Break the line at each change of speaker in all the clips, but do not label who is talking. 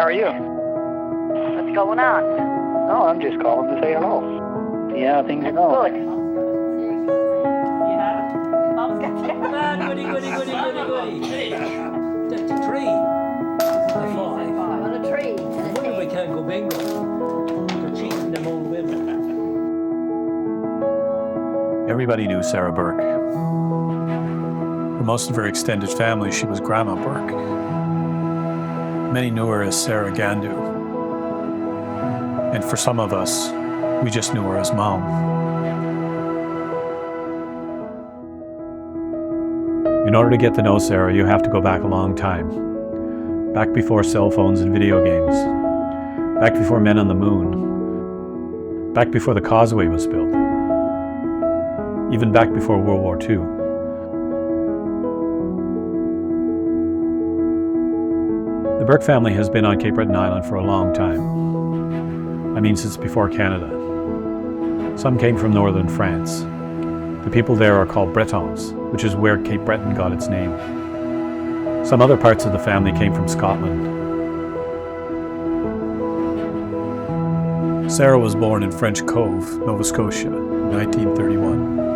are you?
What's going on?
Oh, I'm just calling to say hello. See how things are
That's
going.
good.
Mom's got you.
Goody. That's a tree. This is the five.
On a tree.
I wonder if we can't go bingo. They're cheating them old women.
Everybody knew Sarah Burke. For most of her extended family, she was Grandma Burke. Many knew her as Sarah Gandu. And for some of us, we just knew her as Mom. In order to get to know Sarah, you have to go back a long time. Back before cell phones and video games. Back before men on the moon. Back before the causeway was built. Even back before World War II. The Burke family has been on Cape Breton Island for a long time. I mean, since before Canada. Some came from northern France. The people there are called Bretons, which is where Cape Breton got its name. Some other parts of the family came from Scotland. Sarah was born in French Cove, Nova Scotia, in 1931.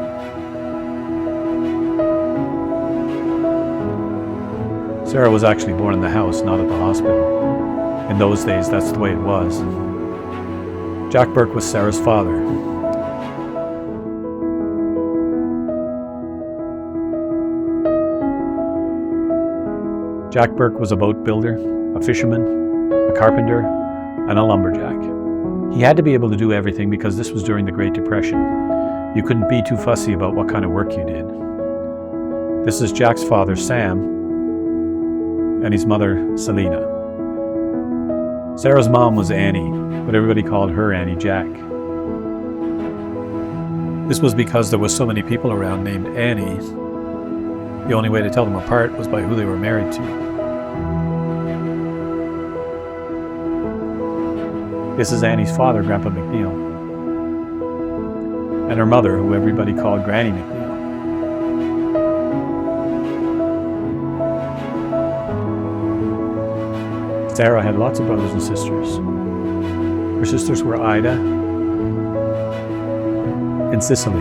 Sarah was actually born in the house, not at the hospital. In those days, that's the way it was. Jack Burke was Sarah's father. Jack Burke was a boat builder, a fisherman, a carpenter, and a lumberjack. He had to be able to do everything because this was during the Great Depression. You couldn't be too fussy about what kind of work you did. This is Jack's father, Sam, and his mother, Selina. Sarah's mom was Annie, but everybody called her Annie Jack. This was because there were so many people around named Annie. The only way to tell them apart was by who they were married to. This is Annie's father, Grandpa McNeil, and her mother, who everybody called Granny McNeil. Sarah had lots of brothers and sisters. Her sisters were Ida and Cicely.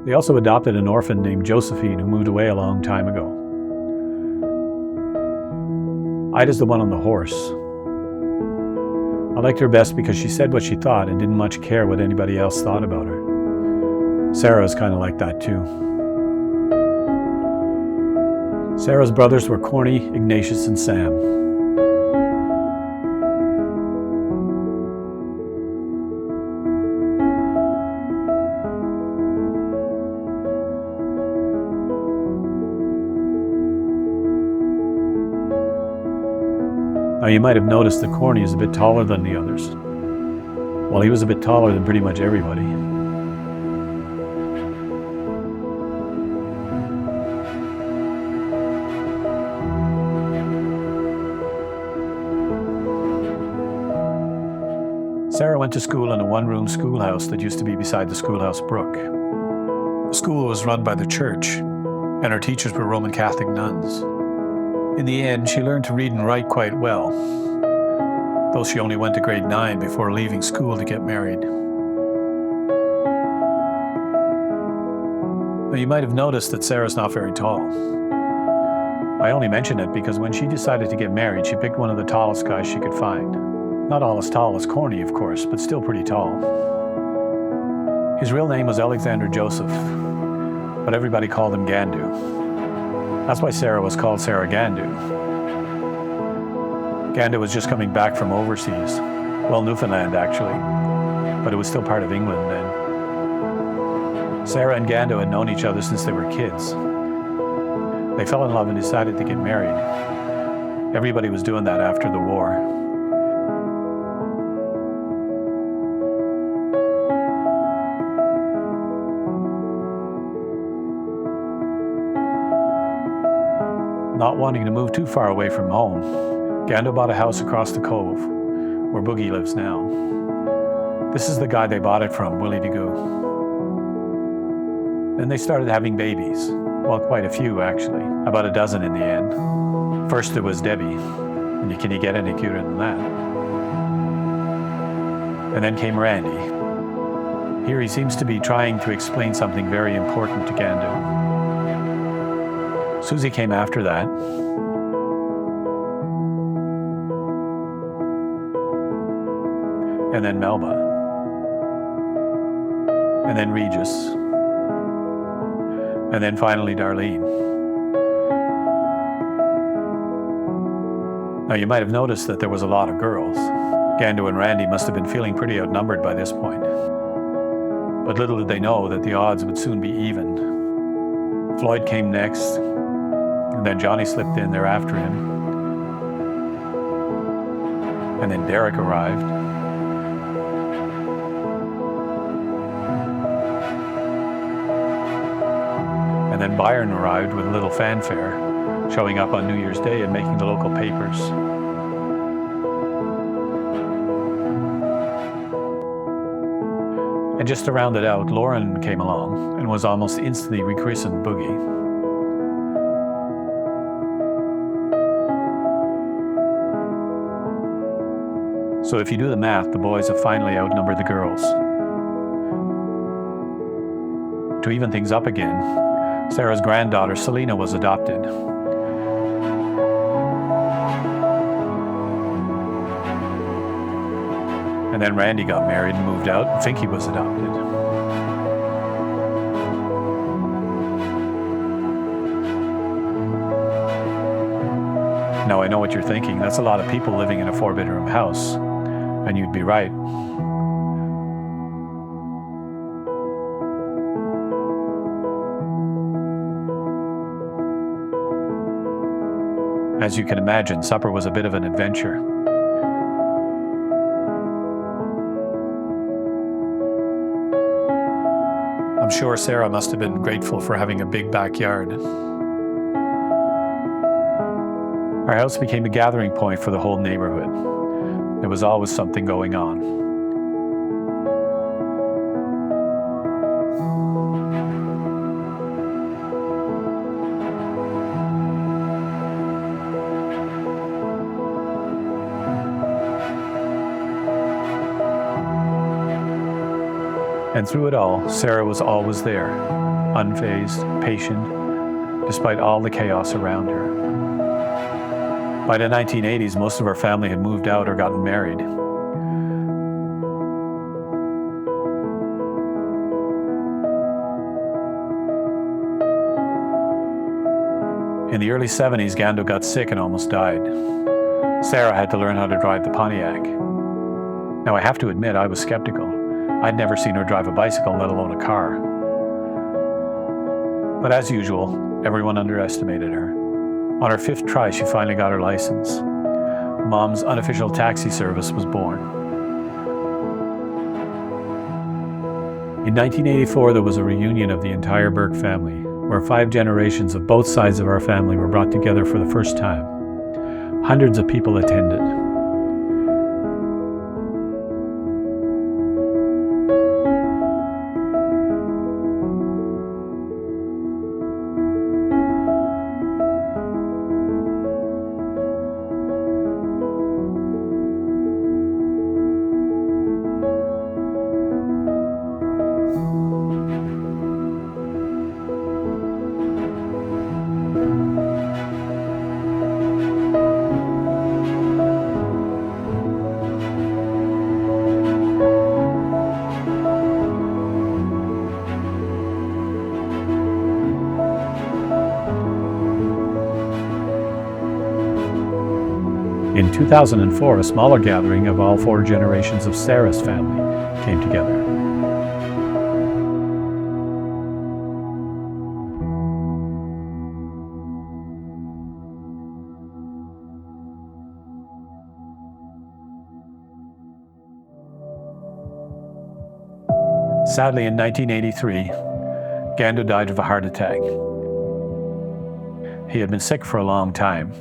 They also adopted an orphan named Josephine who moved away a long time ago. Ida's the one on the horse. I liked her best because she said what she thought and didn't much care what anybody else thought about her. Sarah's kind of like that too. Sarah's brothers were Corny, Ignatius, and Sam. Now you might have noticed that Corny is a bit taller than the others. Well, he was a bit taller than pretty much everybody. Sarah went to school in a one-room schoolhouse that used to be beside the schoolhouse brook. The school was run by the church, and her teachers were Roman Catholic nuns. In the end, she learned to read and write quite well, though she only went to grade 9 before leaving school to get married. Now, you might have noticed that Sarah's not very tall. I only mention it because when she decided to get married, she picked one of the tallest guys she could find. Not all as tall as Corny, of course, but still pretty tall. His real name was Alexander Joseph, but everybody called him Gandu. That's why Sarah was called Sarah Gandu. Gandu was just coming back from overseas. Well, Newfoundland, actually. But it was still part of England then. Sarah and Gandu had known each other since they were kids. They fell in love and decided to get married. Everybody was doing that after the war. Not wanting to move too far away from home, Gandu bought a house across the cove, where Boogie lives now. This is the guy they bought it from, Willie DeGoo. Then they started having babies. Well, quite a few, actually. About a dozen in the end. First there was Debbie. And can you get any cuter than that? And then came Randy. Here he seems to be trying to explain something very important to Gandu. Susie came after that. And then Melba. And then Regis. And then finally Darlene. Now you might have noticed that there was a lot of girls. Gandu and Randy must have been feeling pretty outnumbered by this point. But little did they know that the odds would soon be even. Floyd came next, and then Johnny slipped in there after him. And then Derek arrived. And then Byron arrived with a little fanfare, showing up on New Year's Day and making the local papers. And just to round it out, Lauren came along and was almost instantly rechristened Boogie. So if you do the math, the boys have finally outnumbered the girls. To even things up again, Sarah's granddaughter, Selina, was adopted. And then Randy got married and moved out, and Finky was adopted. Now I know what you're thinking. That's a lot of people living in a 4-bedroom house. And you'd be right. As you can imagine, supper was a bit of an adventure. I'm sure Sarah must have been grateful for having a big backyard. Our house became a gathering point for the whole neighborhood. There was always something going on. And through it all, Sarah was always there, unfazed, patient, despite all the chaos around her. By the 1980s, most of our family had moved out or gotten married. In the early 70s, Gandu got sick and almost died. Sarah had to learn how to drive the Pontiac. Now, I have to admit, I was skeptical. I'd never seen her drive a bicycle, let alone a car. But as usual, everyone underestimated her. On her 5th try, she finally got her license. Mom's unofficial taxi service was born. In 1984, there was a reunion of the entire Burke family, where 5 generations of both sides of our family were brought together for the first time. Hundreds of people attended. In 2004, a smaller gathering of all 4 generations of Sarah's family came together. Sadly, in 1983, Gandu died of a heart attack. He had been sick for a long time.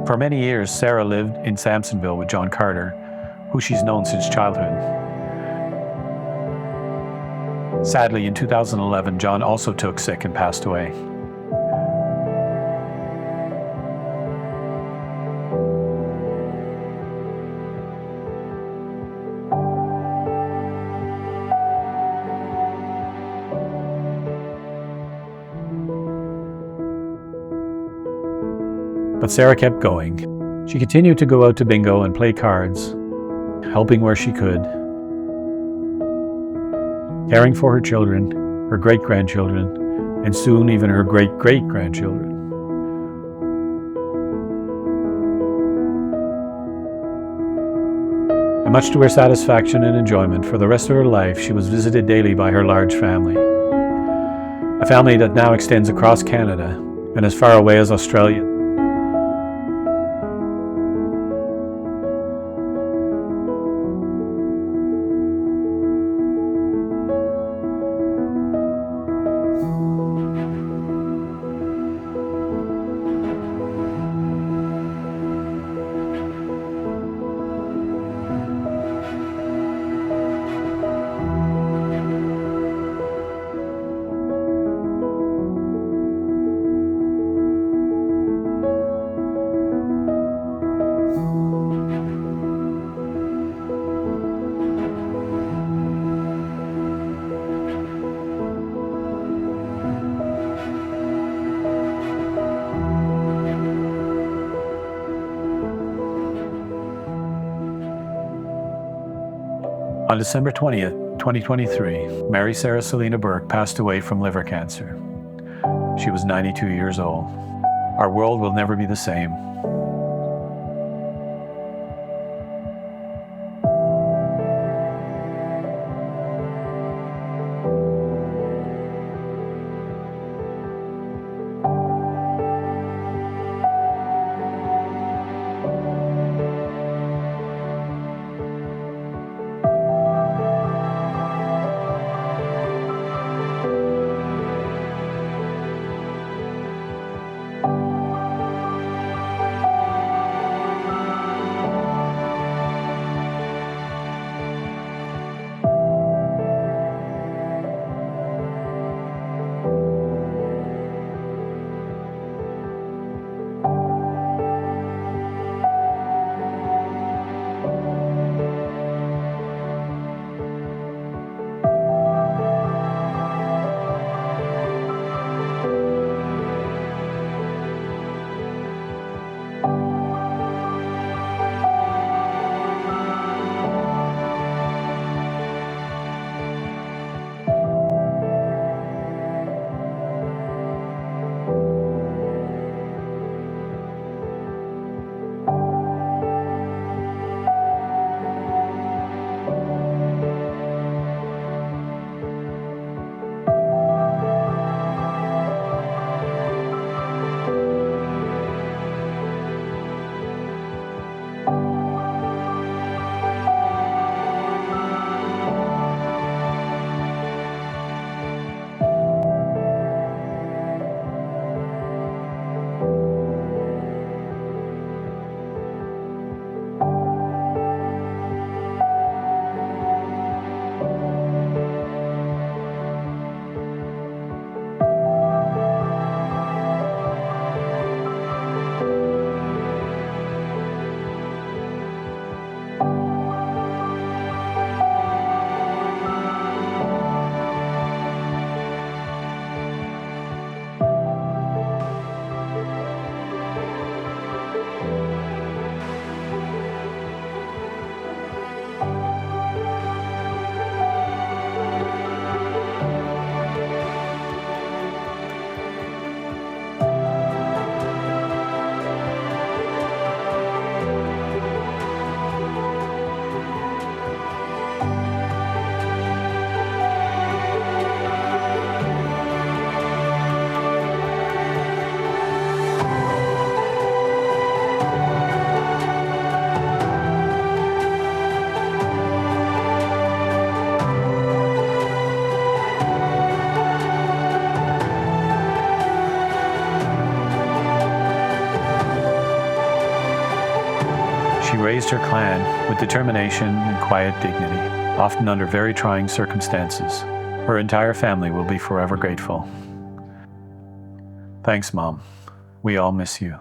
For many years, Sarah lived in Sampsonville with John Carter, who she's known since childhood. Sadly, in 2011, John also took sick and passed away. But Sarah kept going. She continued to go out to bingo and play cards, helping where she could, caring for her children, her great-grandchildren, and soon even her great-great-grandchildren. And much to her satisfaction and enjoyment, for the rest of her life, she was visited daily by her large family. A family that now extends across Canada and as far away as Australia. On December 20th, 2023, Mary Sarah Selina Burke passed away from liver cancer. She was 92 years old. Our world will never be the same. raised her clan with determination and quiet dignity, often under very trying circumstances. Her entire family will be forever grateful. Thanks, Mom. We all miss you.